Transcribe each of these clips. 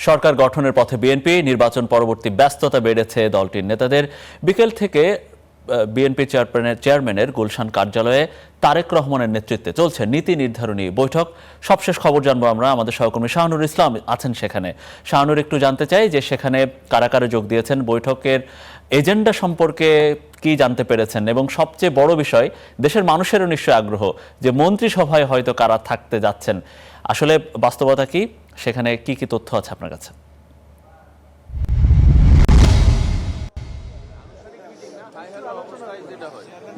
সরকার গঠনের পথে বিএনপি, নির্বাচন পরবর্তী ব্যস্ততা বেড়েছে দলটির নেতাদের। বিকেল থেকে বিএনপি চেয়ারম্যানের গুলশান কার্যালয়ে তারেক রহমানের নেতৃত্বে চলছে নীতি নির্ধারণী বৈঠক। সবশেষ খবর জানবো আমরা, আমাদের সহকর্মী শাহনুর ইসলাম আছেন সেখানে। শাহনুর, একটু জানতে চাই যে সেখানে কারা কারা যোগ দিয়েছেন, বৈঠকের এজেন্ডা সম্পর্কে কি জানতে পেরেছেন, এবং সবচেয়ে বড় বিষয়, দেশের মানুষেরও নিশ্চয়ই আগ্রহ যে মন্ত্রিসভায় হয়তো কারা থাকতে যাচ্ছেন। আসলে বাস্তবতা কি, সেখানে কি কি তথ্য আছে আপনার কাছে?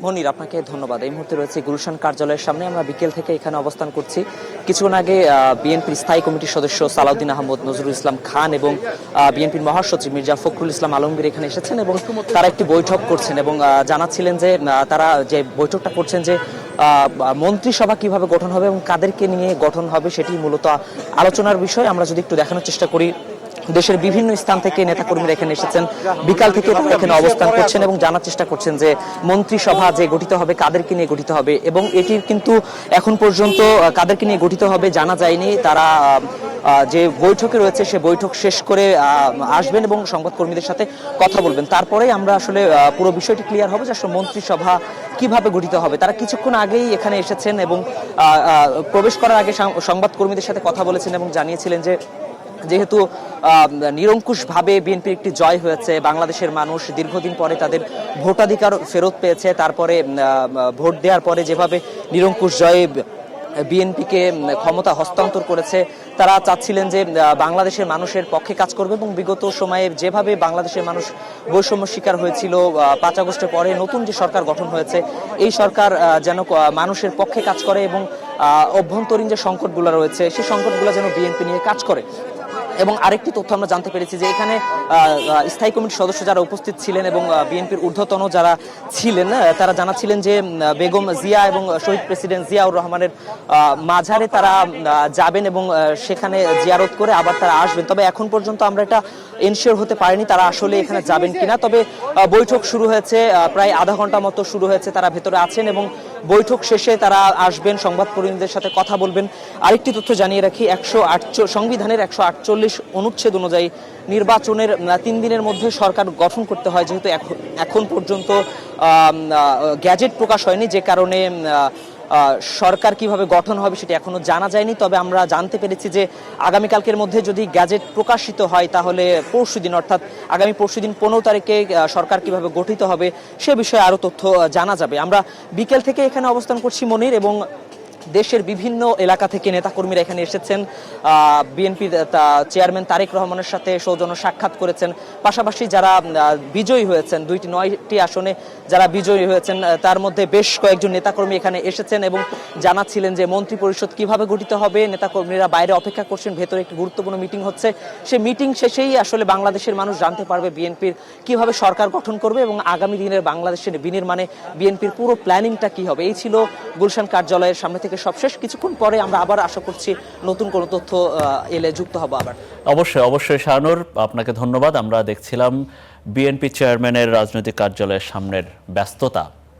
মনির, আপনাকে ধন্যবাদ। এই মুহূর্তে রয়েছে গুলশান কার্যালয়ের সামনে। আমরা বিকেল থেকে এখানে অবস্থান করছি। কিছুক্ষণ আগে বিএনপির স্থায়ী কমিটির সদস্য সালাউদ্দিন আহমদ, নজরুল ইসলাম খান এবং বিএনপির মহাসচিব মির্জা ফখরুল ইসলাম আলমগীর এখানে এসেছেন এবং তারা একটি বৈঠক করছেন এবং জানাচ্ছিলেন যে তারা যে বৈঠকটা করছেন যে মন্ত্রিসভা কিভাবে গঠন হবে এবং কাদেরকে নিয়ে গঠন হবে সেটি মূলত আলোচনার বিষয়। আমরা যদি একটু দেখানোর চেষ্টা করি, দেশের বিভিন্ন স্থান থেকে নেতাকর্মীরা এখানে এসেছেন। বিকাল থেকে তারা এখানে অবস্থান করছেন এবং জানার চেষ্টা করছেন যে মন্ত্রিসভা যে গঠিত হবে কাদেরকে নিয়ে গঠিত হবে, এবং এটির কিন্তু এখন পর্যন্ত কাদেরকে নিয়ে গঠিত হবে জানা যায়নি। তারা যে বৈঠকে রয়েছে সে বৈঠক শেষ করে আসবেন এবং সংবাদকর্মীদের সাথে কথা বলবেন। তারপরেই আমরা আসলে পুরো বিষয়টি ক্লিয়ার হবে যে আসলে মন্ত্রিসভা কিভাবে গঠিত হবে। তারা কিছুক্ষণ আগেই এখানে এসেছেন এবং প্রবেশ করার আগে সংবাদকর্মীদের সাথে কথা বলেছেন এবং জানিয়েছিলেন যে যেহেতু নিরঙ্কুশভাবে বিএনপির একটি জয় হয়েছে, বাংলাদেশের মানুষ দীর্ঘদিন পরে তাদের ভোটাধিকার ফেরত পেয়েছে, তারপরে ভোট দেওয়ার পরে যেভাবে নিরঙ্কুশ জয়ে বিএনপিকে ক্ষমতা হস্তান্তর করেছে, তারা চাচ্ছিলেন যে বাংলাদেশের মানুষের পক্ষে কাজ করবে এবং বিগত সময়ে যেভাবে বাংলাদেশের মানুষ বৈষম্য শিকার হয়েছিল, 5 আগস্টের পরে নতুন যে সরকার গঠন হয়েছে এই সরকার যেন মানুষের পক্ষে কাজ করে এবং অভ্যন্তরীণ যে সংকটগুলো রয়েছে সেই সংকটগুলো যেন বিএনপি নিয়ে কাজ করে। এবং আরেকটি তথ্য আমরা জানতে পেরেছি যে এখানে স্থায়ী কমিটির সদস্য যারা উপস্থিত ছিলেন এবং বিএনপির ঊর্ধ্বতন যারা ছিলেন তারা জানাচ্ছিলেন যে বেগম জিয়া এবং শহীদ প্রেসিডেন্ট জিয়াউর রহমানের মাঝারে তারা যাবেন এবং সেখানে জিয়ারত করে আবার তারা আসবেন। তবে এখন পর্যন্ত আমরা এটা এনশিওর হতে পারিনি তারা আসলে এখানে যাবেন কিনা। তবে বৈঠক শুরু হয়েছে, প্রায় আধা ঘন্টা মতো শুরু হয়েছে, তারা ভেতরে আছেন এবং বৈঠক শেষে তারা আসবেন, সংবাদকর্মীদের সাথে কথা বলবেন। আরেকটি তথ্য জানিয়ে রাখি, সংবিধানের 148 অনুচ্ছেদ অনুযায়ী নির্বাচনের 3 দিনের মধ্যে সরকার গঠন করতে হয়। যেহেতু এখন পর্যন্ত গ্যাজেট প্রকাশ হয়নি, যে কারণে সরকার কিভাবে গঠন হবে সেটি এখনো জানা যায়নি। তবে আমরা জানতে পেরেছি যে আগামীকালকের মধ্যে যদি গ্যাজেট প্রকাশিত হয় তাহলে পরশুদিন, অর্থাৎ আগামী পরশুদিন 15 তারিখে সরকার কিভাবে গঠিত হবে সে বিষয়ে আরো তথ্য জানা যাবে। আমরা বিকেল থেকে এখানে অবস্থান করছি মনির, এবং দেশের বিভিন্ন এলাকা থেকে নেতাকর্মীরা এখানে এসেছেন। বিএনপির চেয়ারম্যান তারেক রহমানের সাথে সৌজন্য সাক্ষাৎ করেছেন। পাশাপাশি যারা বিজয়ী হয়েছেন, 9টি আসনে যারা বিজয়ী হয়েছেন তার মধ্যে বেশ কয়েকজন নেতাকর্মী এখানে এসেছেন এবং জানাচ্ছিলেন যে মন্ত্রী পরিষদ কিভাবে গঠিত হবে। নেতাকর্মীরা বাইরে অপেক্ষা করছেন, ভেতরে একটি গুরুত্বপূর্ণ মিটিং হচ্ছে। সেই মিটিং শেষেই আসলে বাংলাদেশের মানুষ জানতে পারবে বিএনপির কিভাবে সরকার গঠন করবে এবং আগামী দিনের বাংলাদেশের বিনির্মাণে বিএনপির পুরো প্ল্যানিংটা কি হবে। এই ছিল গুলশান কার্যালয়ের সামনে থেকে সবশেষ। কিছুক্ষণ পরে আমরা আবার আশা করছি নতুন কোনো তথ্য এলে যুক্ত হবো আবার। অবশ্যই শাহনুর, আপনাকে ধন্যবাদ। আমরা দেখছিলাম বিএনপি চেয়ারম্যানের রাজনৈতিক কার্যালয়ের সামনের ব্যস্ততা।